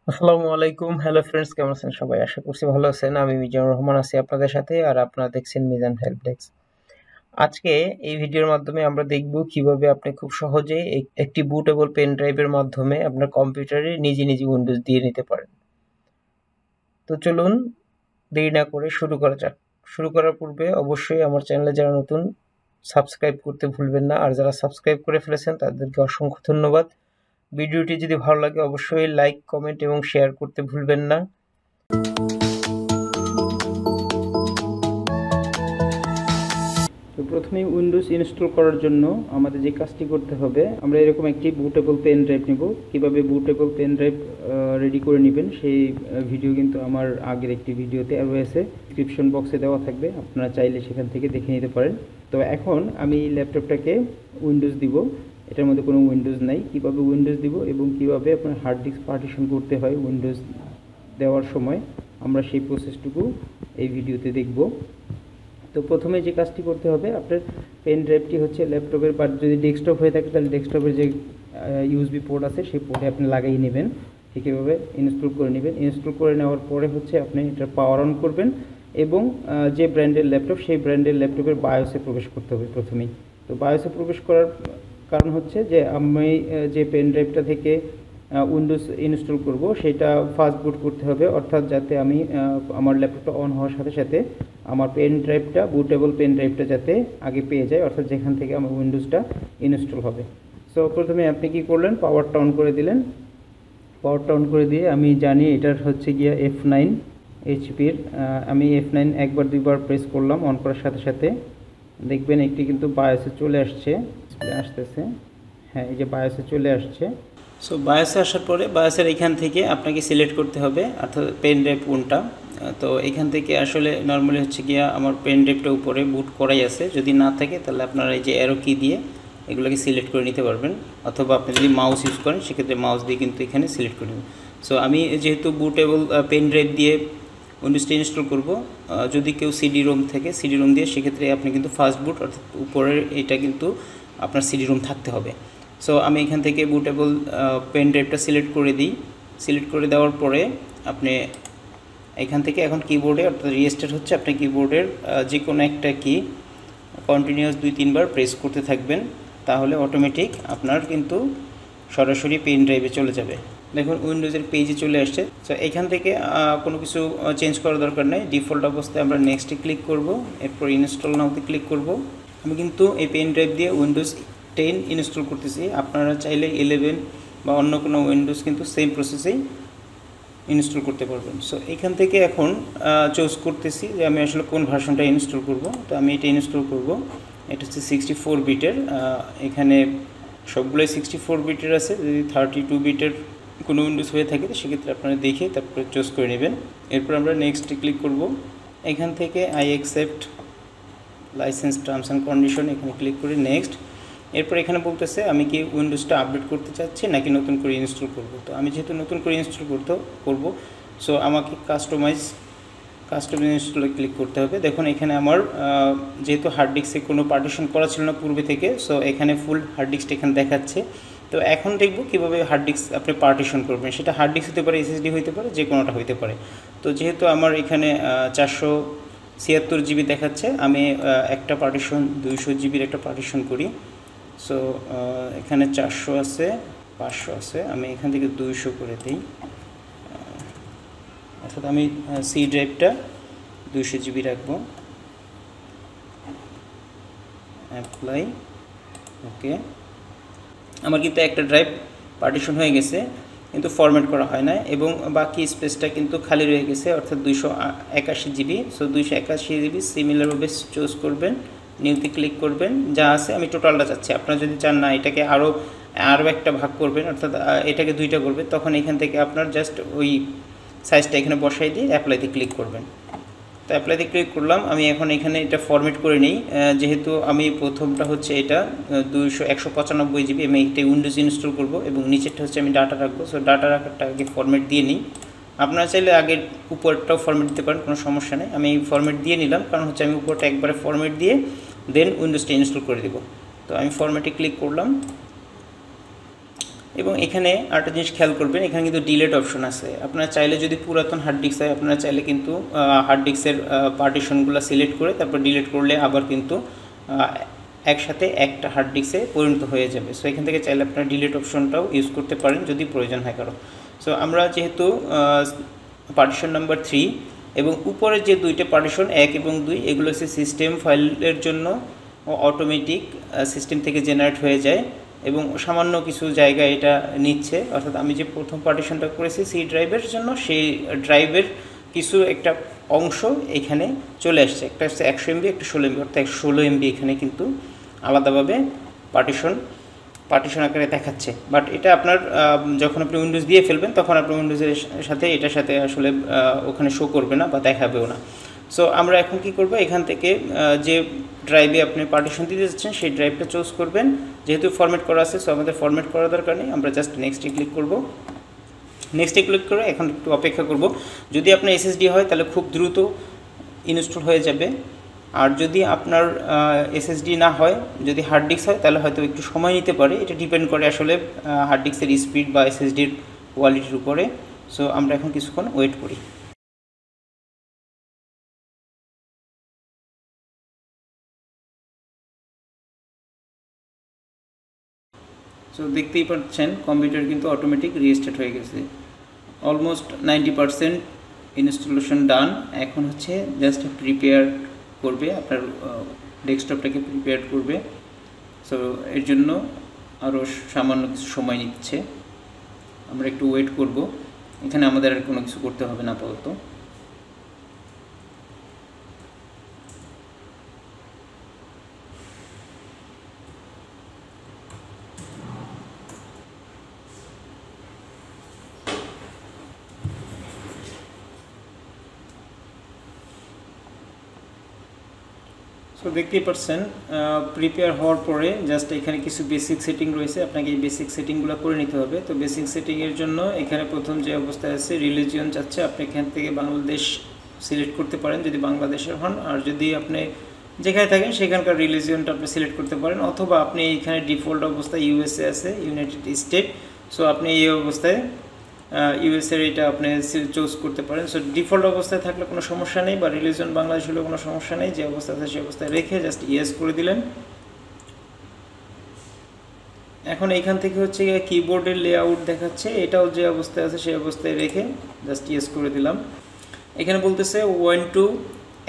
আসসালামু আলাইকুম। Hello friends, কেমন আছেন সবাই? আশা করছি ভালো আছেন। আমি মিজানুর রহমান আছি আপনাদের সাথে, আর আপনারা দেখছেন মিজান হেল্প ডেস্ক। আজকে এই ভিডিওর মাধ্যমে আমরা দেখব কিভাবে আপনি খুব সহজে একটি বুটেবল পেন ড্রাইভের মাধ্যমে আপনার কম্পিউটারে নিজে নিজে উইন্ডোজ দিয়ে নিতে পারেন। তো চলুন দেরি না করে শুরু করা যাক। শুরু করার পূর্বে অবশ্যই আমার চ্যানেলে যারা নতুন, সাবস্ক্রাইব করতে ভুলবেন না, আর যারা সাবস্ক্রাইব করে ফেলেছেন তাদেরকে অসংখ্য ধন্যবাদ। ভিডিওটি যদি ভালো লাগে অবশ্যই লাইক, কমেন্ট এবং শেয়ার করতে ভুলবেন না। তো প্রথমেই উইন্ডোজ ইনস্টল করার জন্য আমাদের যে কাজটি করতে হবে, আমরা এরকম একটি বুটেবল পেন ড্রাইভ নেব। কীভাবে বুটেবল পেন ড্রাইভ রেডি করে নেবেন সেই ভিডিও কিন্তু আমার আগের একটি ভিডিওতে রয়েছে, ডিসক্রিপশন বক্সে দেওয়া থাকবে, আপনারা চাইলে সেখান থেকে দেখে নিতে পারেন। তো এখন আমি ল্যাপটপটাকে উইন্ডোজ দিব। এটার মধ্যে কোনো উইন্ডোজ নাই। কীভাবে উইন্ডোজ দিব এবং কীভাবে আপনার হার্ড ডিস্ক পার্টিশন করতে হয় উইন্ডোজ দেওয়ার সময়, আমরা সেই প্রসেসটুকু এই ভিডিওতে দেখব। তো প্রথমে যে কাজটি করতে হবে, আপনার পেন ড্রাইভটি হচ্ছে ল্যাপটপের, বা যদি ডেস্কটপ হয়ে থাকে তাহলে ডেস্কটপের যে ইউএসবি পোর্ট আছে সেই পোর্টে আপনি লাগিয়ে নেবেন। ঠিক এভাবে ইনস্টল করে নেবেন। ইনস্টল করে নেওয়ার পরে হচ্ছে আপনি এটা পাওয়ার অন করবেন এবং যে ব্র্যান্ডের ল্যাপটপ সেই ব্র্যান্ডের ল্যাপটপের বায়োসে প্রবেশ করতে হবে প্রথমেই। তো বায়োসে প্রবেশ করার কারণ হচ্ছে যে আমি যে পেন ড্রাইভটা থেকে উইন্ডোজ ইনস্টল করব সেটা ফাস্ট বুট করতে হবে, অর্থাৎ যাতে আমি আমার ল্যাপটপটা অন হওয়ার সাথে সাথে আমার পেন ড্রাইভটা, বুটেবল পেন ড্রাইভটা যাতে আগে পেয়ে যায়, অর্থাৎ যেখান থেকে আমার উইন্ডোজটা ইনস্টল হবে। সো প্রথমে আপনি কি করলেন, পাওয়ারটা অন করে দিলেন। পাওয়ারটা অন করে দিয়ে আমি জানি এটার হচ্ছে গিয়া F9 এইচপির। আমি F9 একবার দুইবার প্রেস করলাম, অন করার সাথে সাথে দেখবেন একটি কিন্তু বায়োসে চলে আসছে, আসতেছে। হ্যাঁ, এই যে বায়োসে চলে আসছে। সো বায়োসে আসার পরে বায়োসের এখান থেকে আপনাকে সিলেক্ট করতে হবে, অর্থাৎ পেন ড্রাইভ কোনটা। তো এখান থেকে আসলে নর্মালি হচ্ছে গিয়া আমার পেন ড্রাইভটা উপরে বুট করাই আছে, যদি না থাকে তাহলে আপনারা এই যে অ্যারো কি দিয়ে এগুলোকে সিলেক্ট করে নিতে পারবেন, অথবা আপনি যদি মাউস ইউজ করেন সেক্ষেত্রে মাউস দিয়ে কিন্তু এখানে সিলেক্ট করে নেবেন। সো আমি যেহেতু বুটেবল পেন ড্রাইভ দিয়ে উইন্ডোজটা ইনস্টল করব, যদি কেউ সিডি রোম থেকে সিডি রোম দিয়ে, সেক্ষেত্রে আপনি কিন্তু ফাস্ট বুট, অর্থাৎ উপরের এটা কিন্তু আপনার সিডি রোম থাকতে হবে। সো আমি এখান থেকে বুটেবল পেন ড্রাইভটা সিলেক্ট করে দিই। সিলেক্ট করে দেওয়ার পরে আপনি এখান থেকে এখন কিবোর্ডে, অর্থাৎ রিস্টার্ট হচ্ছে, আপনি কিবোর্ডের যে কোনো একটা কি কন্টিনিউয়াস 2-3 বার প্রেস করতে থাকবেন, তাহলে অটোমেটিক আপনার কিন্তু সরাসরি পেন ড্রাইভে চলে যাবে। দেখুন উইন্ডোজের পেজে চলে আসছে। সো এখান থেকে কোনো কিছু চেঞ্জ করার দরকার নেই, ডিফল্ট অবস্থায় আমরা নেক্সটে ক্লিক করব, এরপর ইনস্টল নাওতে ক্লিক করব। আমি কিন্তু এই পেন ড্রাইভ দিয়ে উইন্ডোজ 10 ইনস্টল করতেছি, আপনারা চাইলে 11 বা অন্য কোনো উইন্ডোজ কিন্তু সেম প্রসেসেই ইনস্টল করতে পারবেন। সো এখান থেকে এখন চুজ করতেছি যে আমি আসলে কোন ভার্সনটা ইনস্টল করব। তো আমি এটা ইনস্টল করব, এটা হচ্ছে 64 বিটের। এখানে সবগুলোই 64 বিটের আছে। যদি 32 বিটের কোনো উইন্ডোজ হয়ে থাকে তো সেক্ষেত্রে আপনারা দেখে তারপরে চুজ করে নেবেন। এরপর আমরা নেক্সটে ক্লিক করব। এখান থেকে I accept licence terms and condition, এখানে ক্লিক করে নেক্সট। এরপর এখানে বলতেছে আমি কি উইন্ডোজটা আপডেট করতে চাচ্ছি নাকি নতুন করে ইনস্টল করব। তো আমি যেহেতু নতুন করে ইনস্টল করব, সো আমাকে কাস্টমাইজ ইনস্টলে ক্লিক করতে হবে। দেখুন এখানে আমার যেহেতু হার্ড ডিস্কে কোনো পার্টিশন করা ছিল না পূর্বে থেকে, সো এখানে ফুল হার্ড ডিস্কটা এখানে দেখাচ্ছে। তো এখন দেখব কীভাবে হার্ড ডিস্ক আপনি পার্টিশন করবেন। সেটা হার্ড ডিস্ক হতে পারে, এসএসডি হতে পারে, যে কোনোটা হতে পারে। তো যেহেতু আমার এখানে 476 জিবি দেখাচ্ছে, আমি একটা পার্টিশন 200 জিবির একটা পার্টিশন করি। সো এখানে 400 আছে, 500 আছে, আমি এখান থেকে 200 করে দিই। অর্থাৎ আমি সি ড্রাইভটা 200 জিবি রাখবো। অ্যাপ্লাই, ওকে। আমার কিন্তু একটা ড্রাইভ পার্টিশন হয়ে গেছে, কিন্তু ফরম্যাট করা হয় না, এবং বাকি স্পেসটা কিন্তু খালি রয়ে গেছে, অর্থাৎ 281 জিবি। সো 281 জিবি সিমিলারভাবে চুজ করবেন, নিউতে ক্লিক করবেন। যা আছে আমি টোটালটা চাচ্ছি, আপনারা যদি চান না এটাকে আরও একটা ভাগ করবেন, অর্থাৎ এটাকে 2টা করবেন, তখন এখান থেকে আপনার জাস্ট ওই সাইজটা এখানে বসাই দিয়ে অ্যাপ্লাইতে ক্লিক করবেন। তো অ্যাপ্লাইতে ক্লিক করলাম। আমি এখন এখানে এটা ফরম্যাট করে নিই, যেহেতু আমি প্রথমটা হচ্ছে এটা 195 জিবি, আমি এটা উইন্ডোজ ইনস্টল করব এবং নিচেরটা হচ্ছে আমি ডাটা রাখবো। সো ডাটা রাখারটা আগে ফরম্যাট দিয়ে নিই। আপনারা চাইলে আগে উপরটাও ফরম্যাট দিতে পারেন, কোনো সমস্যা নেই। আমি ফরম্যাট দিয়ে নিলাম, কারণ হচ্ছে আমি উপরটা একবারে ফরম্যাট দিয়ে দেন উইন্ডোজটা ইনস্টল করে দেব। তো আমি ফরম্যাটে ক্লিক করলাম। এবং এখানে আরেকটা জিনিস খেয়াল করবেন, এখানে কিন্তু ডিলেট অপশন আছে। আপনারা চাইলে যদি পুরাতন হার্ড ডিস্ক হয়, আপনারা চাইলে কিন্তু হার্ড ডিস্কের পার্টিশনগুলো সিলেক্ট করে তারপর ডিলিট করলে আবার কিন্তু একসাথে একটা হার্ড ডিস্কে পরিণত হয়ে যাবে। সো এখান থেকে চাইলে আপনারা ডিলিট অপশনটাও ইউজ করতে পারেন যদি প্রয়োজন হয় কারো। সো আমরা যেহেতু পার্টিশন নাম্বার 3 এবং উপরে যে দুইটা পার্টিশন 1 এবং 2 এগুলো হচ্ছে সিস্টেম ফাইলের জন্য অটোমেটিক সিস্টেম থেকে জেনারেট হয়ে যায় এবং সামান্য কিছু জায়গা এটা নিচ্ছে। অর্থাৎ আমি যে প্রথম পার্টিশনটা করেছি সি ড্রাইভের জন্য, সেই ড্রাইভের কিছু একটা অংশ এখানে চলে আসছে। একটা হচ্ছে 100 MB, একটা 16 MB, অর্থাৎ 16 MB এখানে কিন্তু আলাদাভাবে পার্টিশন আকারে দেখাচ্ছে। বাট এটা আপনার যখন আপনি উইন্ডোজ দিয়ে ফেলবেন তখন আপনার উইন্ডোজের সাথে এটার সাথে আসলে ওখানে শো করবে না বা দেখাবেও না। সো আমরা এখন কি করব, এখান থেকে যে ড্রাইভে আপনি পার্টিশন দিতে যাচ্ছেন সেই ড্রাইভটা চুজ করবেন। যেহেতু ফরম্যাট করা আছে সো আমাদের ফরম্যাট করার দরকার নেই, আমরা জাস্ট নেক্সটে ক্লিক করব। নেক্সটে ক্লিক করে এখন একটু অপেক্ষা করব। যদি আপনার এসএসডি হয় তাহলে খুব দ্রুত ইনস্টল হয়ে যাবে, আর যদি আপনার এসএসডি না হয়, যদি হার্ড ডিস্ক হয় তাহলে হয়তো একটু সময় নিতে পারে। এটা ডিপেন্ড করে আসলে হার্ড ডিস্কের স্পিড বা এসএসডির কোয়ালিটির উপরে। সো আমরা এখন কিছুক্ষণ ওয়েট করি। সো দেখতেই পাচ্ছেন কম্পিউটার কিন্তু অটোমেটিক রিস্টার্ট হয়ে গেছে। অলমোস্ট 90% ইনস্টলেশন ডান। এখন হচ্ছে জাস্ট প্রিপেয়ার করবে, আপনার ডেস্কটপটাকে প্রিপেয়ার করবে। সো এর জন্য আরও সামান্য কিছু সময় নিচ্ছে, আমরা একটু ওয়েট করব। এখানে আমাদের আর কোনো কিছু করতে হবে না আপাতত। তো দেখতেই পাচ্ছেন প্রিপেয়ার হওয়ার পরে জাস্ট এখানে কিছু বেসিক সেটিং রয়েছে, আপনাকে এই বেসিক সেটিংগুলো করে নিতে হবে। তো বেসিক সেটিংয়ের জন্য এখানে প্রথম যে অবস্থায় আছে রিলিজিয়ন চাচ্ছে, আপনি এখান থেকে বাংলাদেশ সিলেক্ট করতে পারেন যদি বাংলাদেশের হন, আর যদি আপনি যেখানে থাকেন সেখানকার রিলিজিয়নটা আপনি সিলেক্ট করতে পারেন, অথবা আপনি এইখানে ডিফল্ট অবস্থায় ইউএসএ আছে, ইউনাইটেড স্টেট। সো আপনি এই অবস্থায় ইউএসএর এটা আপনি চুজ করতে পারেন। সো ডিফল্ট অবস্থায় থাকলে কোনো সমস্যা নেই, বা রিলিজন বাংলাদেশ হলেও কোনো সমস্যা নেই। যে অবস্থা আছে সেই অবস্থায় রেখে জাস্ট ইয়েস করে দিলেন। এখন এইখান থেকে হচ্ছে কিবোর্ডের লেআউট দেখাচ্ছে, এটাও যে অবস্থায় আছে সেই অবস্থায় রেখে জাস্ট ইয়েস করে দিলাম। এখানে বলতেছে want to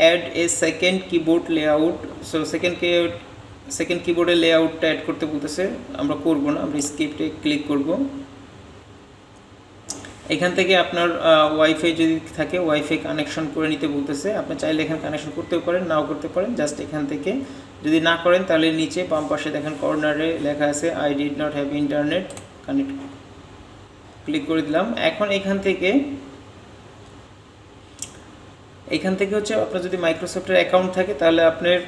add a second keyboard layout. So second কিবোর্ডের লেআউটটা অ্যাড করতে বলতেছে, আমরা করব না, আমরা স্কিপে ক্লিক করব। এখান থেকে আপনার ওয়াইফাই যদি থাকে ওয়াইফাই কানেকশন করে নিতে বলতেছে। আপনি চাইলে এখানে কানেকশন করতেও পারেন, নাও করতে পারেন। জাস্ট এখান থেকে যদি না করেন তাহলে নিচে বাম পাশে দেখেন কর্নারে লেখা আছে I did not have internet connect, click করে দিলাম। এখন এখান থেকে হচ্ছে আপনার যদি মাইক্রোসফটের অ্যাকাউন্ট থাকে তাহলে আপনার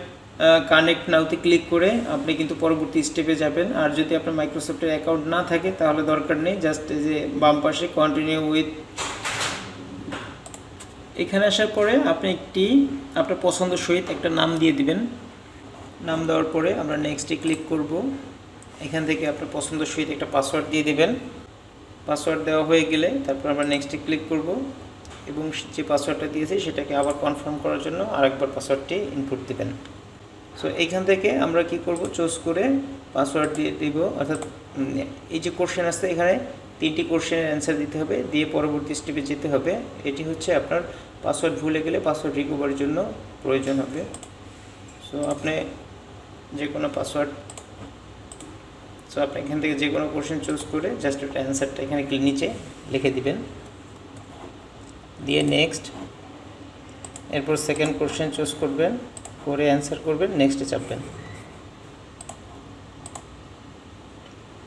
কানেক্ট নাওতে ক্লিক করে আপনি কিন্তু পরবর্তী স্টেপে যাবেন। আর যদি আপনার মাইক্রোসফটের অ্যাকাউন্ট না থাকে তাহলে দরকার নেই, জাস্ট এই যে বাম পাশে কন্টিনিউ উইথ, এখানে আসার পরে আপনি আপনার পছন্দ সহিত একটা নাম দিয়ে দিবেন। নাম দেওয়ার পরে আমরা নেক্সটে ক্লিক করব। এখান থেকে আপনার পছন্দ সহিত একটা পাসওয়ার্ড দিয়ে দিবেন। পাসওয়ার্ড দেওয়া হয়ে গেলে তারপর আমরা নেক্সটে ক্লিক করব এবং যে পাসওয়ার্ডটা দিয়েছি সেটাকে আবার কনফার্ম করার জন্য আরেকবার পাসওয়ার্ডটি ইনপুট দিবেন। সো এইখান থেকে আমরা কি করব, চুজ করে পাসওয়ার্ড দিয়ে দিব। অর্থাৎ এই যে কোশ্চেন আছে এখানে 3টি কোশ্চেনের অ্যান্সার দিতে হবে, দিয়ে পরবর্তী স্টেপে যেতে হবে। এটি হচ্ছে আপনার পাসওয়ার্ড ভুলে গেলে পাসওয়ার্ড রিকভারির জন্য প্রয়োজন হবে। সো আপনি যে কোনো পাসওয়ার্ড, সো আপনি এখান থেকে যে কোনো কোশ্চেন চুজ করে জাস্ট একটা অ্যান্সারটা এখানে নিচে লিখে দিবেন, দিয়ে নেক্সট। এরপর সেকেন্ড কোশ্চেন চুজ করবেন, করে অ্যান্সার করবেন, নেক্সটে চাপবেন।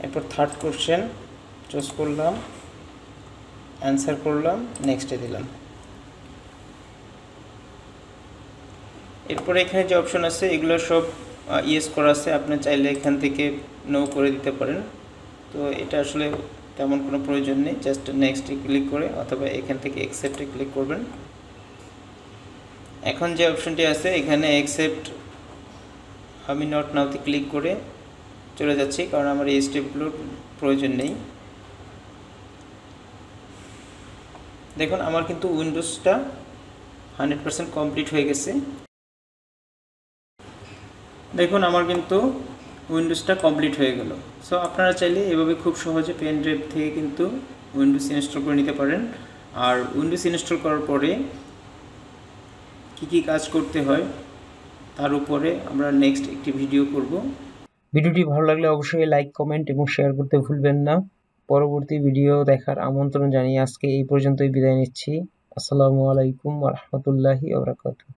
এরপর থার্ড কোশ্চেন চুজ করলাম, অ্যান্সার করলাম, নেক্সটে দিলাম। এরপরে এখানে যে অপশন আছে এগুলো সব ইয়েস করা আছে, আপনি চাইলে এখান থেকে নো করে দিতে পারেন। তো এটা আসলে তেমন কোনো প্রয়োজন নেই, জাস্ট নেক্সটে ক্লিক করে অথবা এখান থেকে অ্যাকসেপ্টে ক্লিক করবেন। এখন যে অপশনটি আছে এখানে অ্যাকসেপ্ট আমি নট নাওতে ক্লিক করে চলে যাচ্ছি, কারণ আমার এই স্টেপগুলোর প্রয়োজন নেই। দেখুন আমার কিন্তু উইন্ডোজটা 100% কমপ্লিট হয়ে গেছে। দেখুন আমার কিন্তু উইন্ডোজটা কমপ্লিট হয়ে গেল। সো আপনারা চাইলে এভাবে খুব সহজে পেন ড্রাইভ থেকে কিন্তু উইন্ডোজ ইনস্টল করে নিতে পারেন। আর উইন্ডোজ ইনস্টল করার পরে কি কাজ করতে হয় তার উপরে আমরা নেক্সট একটি ভিডিও করব। ভিডিওটি ভালো লাগলে অবশ্যই লাইক, কমেন্ট এবং শেয়ার করতে ভুলবেন না। পরবর্তী ভিডিও দেখার আমন্ত্রণ জানিয়ে আজকে এই পর্যন্তই বিদায় নিচ্ছি। আসসালামু আলাইকুম ওয়া রাহমাতুল্লাহি ওয়া বারাকাতুহু।